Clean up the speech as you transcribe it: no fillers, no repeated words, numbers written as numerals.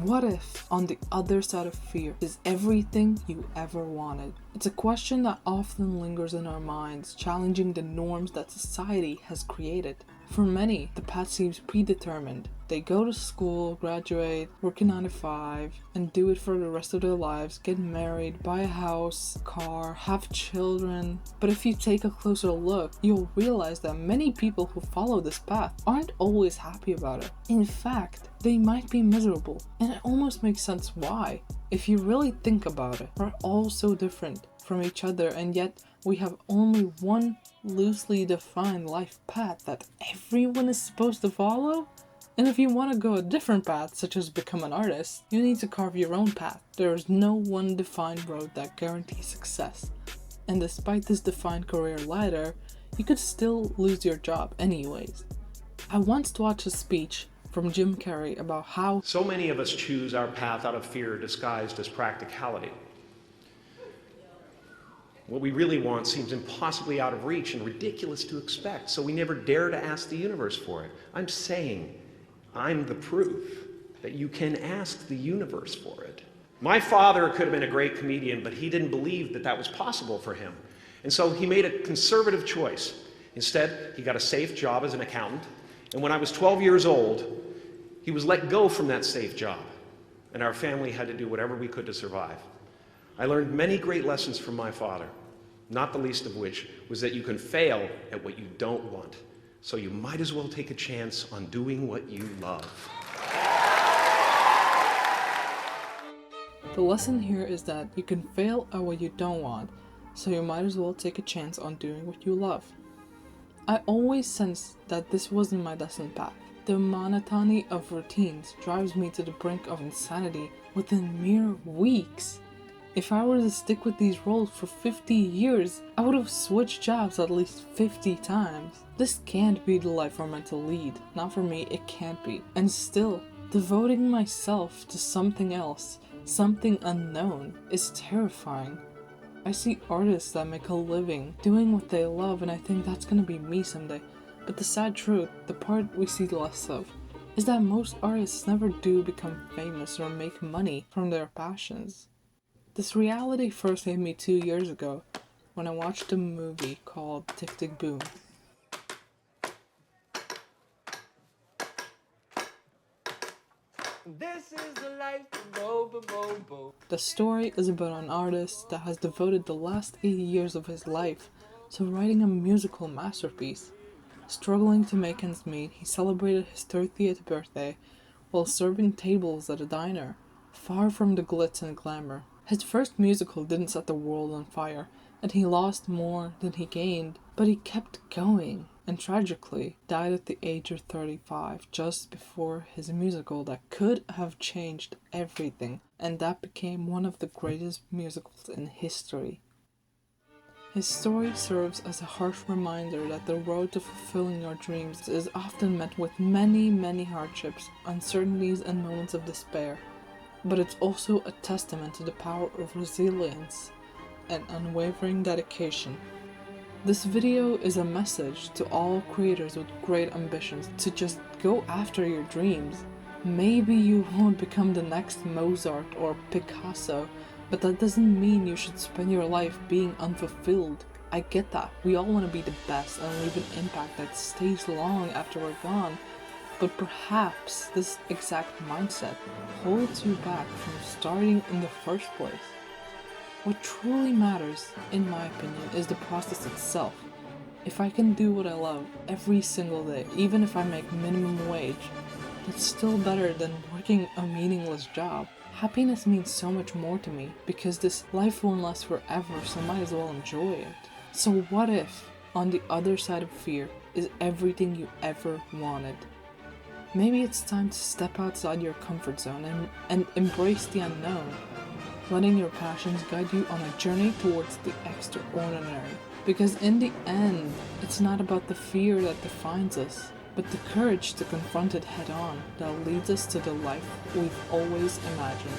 What if on the other side of fear is everything you ever wanted? It's a question that often lingers in our minds, challenging the norms that society has created. For many, the path seems predetermined. They go to school, graduate, work a 9 to 5, and do it for the rest of their lives, get married, buy a house, car, have children. But if you take a closer look, you'll realize that many people who follow this path aren't always happy about it. In fact, they might be miserable. And it almost makes sense why. If you really think about it, we're all so different from each other, and yet we have only one loosely defined life path that everyone is supposed to follow? And if you want to go a different path, such as become an artist, you need to carve your own path. There is no one defined road that guarantees success. And despite this defined career ladder, you could still lose your job anyways. I once watched a speech from Jim Cary about how so many of us choose our path out of fear disguised as practicality. What we really want seems impossibly out of reach and ridiculous to expect, so we never dare to ask the universe for it. I'm saying, I'm the proof that you can ask the universe for it. My father could have been a great comedian, but he didn't believe that that was possible for him. And so he made a conservative choice. Instead, he got a safe job as an accountant, and when I was 12 years old, he was let go from that safe job, and our family had to do whatever we could to survive. I learned many great lessons from my father, not the least of which was that you can fail at what you don't want, so you might as well take a chance on doing what you love. the lesson here is that you can fail at what you don't want, so you might as well take a chance on doing what you love. I always sensed that this wasn't my destined path. The monotony of routines drives me to the brink of insanity within mere weeks. If I were to stick with these roles for 50 years, I would have switched jobs at least 50 times. This can't be the life we're meant to lead. Not for me, it can't be. And still, devoting myself to something else, something unknown, is terrifying. I see artists that make a living doing what they love, and I think that's gonna be me someday. But the sad truth, the part we see less of, is that most artists never do become famous or make money from their passions. This reality first hit me 2 years ago when I watched a movie called Tick Tick Boom. This is the life of Bo, Bo, Bo. The story is about an artist that has devoted the last 80 years of his life to writing a musical masterpiece. Struggling to make ends meet, he celebrated his 30th birthday while serving tables at a diner, far from the glitz and glamour. His first musical didn't set the world on fire, and he lost more than he gained, but he kept going, and tragically died at the age of 35, just before his musical that could have changed everything, and that became one of the greatest musicals in history. His story serves as a harsh reminder that the road to fulfilling your dreams is often met with many hardships, uncertainties, and moments of despair. But it's also a testament to the power of resilience and unwavering dedication. This video is a message to all creators with great ambitions to just go after your dreams. Maybe you won't become the next Mozart or Picasso, but that doesn't mean you should spend your life being unfulfilled. I get that. We all want to be the best and leave an impact that stays long after we're gone. But perhaps this exact mindset holds you back from starting in the first place. What truly matters, in my opinion, is the process itself. If I can do what I love every single day, even if I make minimum wage, that's still better than working a meaningless job. Happiness means so much more to me because this life won't last forever, so I might as well enjoy it. So what if, on the other side of fear, is everything you ever wanted? Maybe it's time to step outside your comfort zone and embrace the unknown, letting your passions guide you on a journey towards the extraordinary. Because in the end, it's not about the fear that defines us, but the courage to confront it head on that leads us to the life we've always imagined.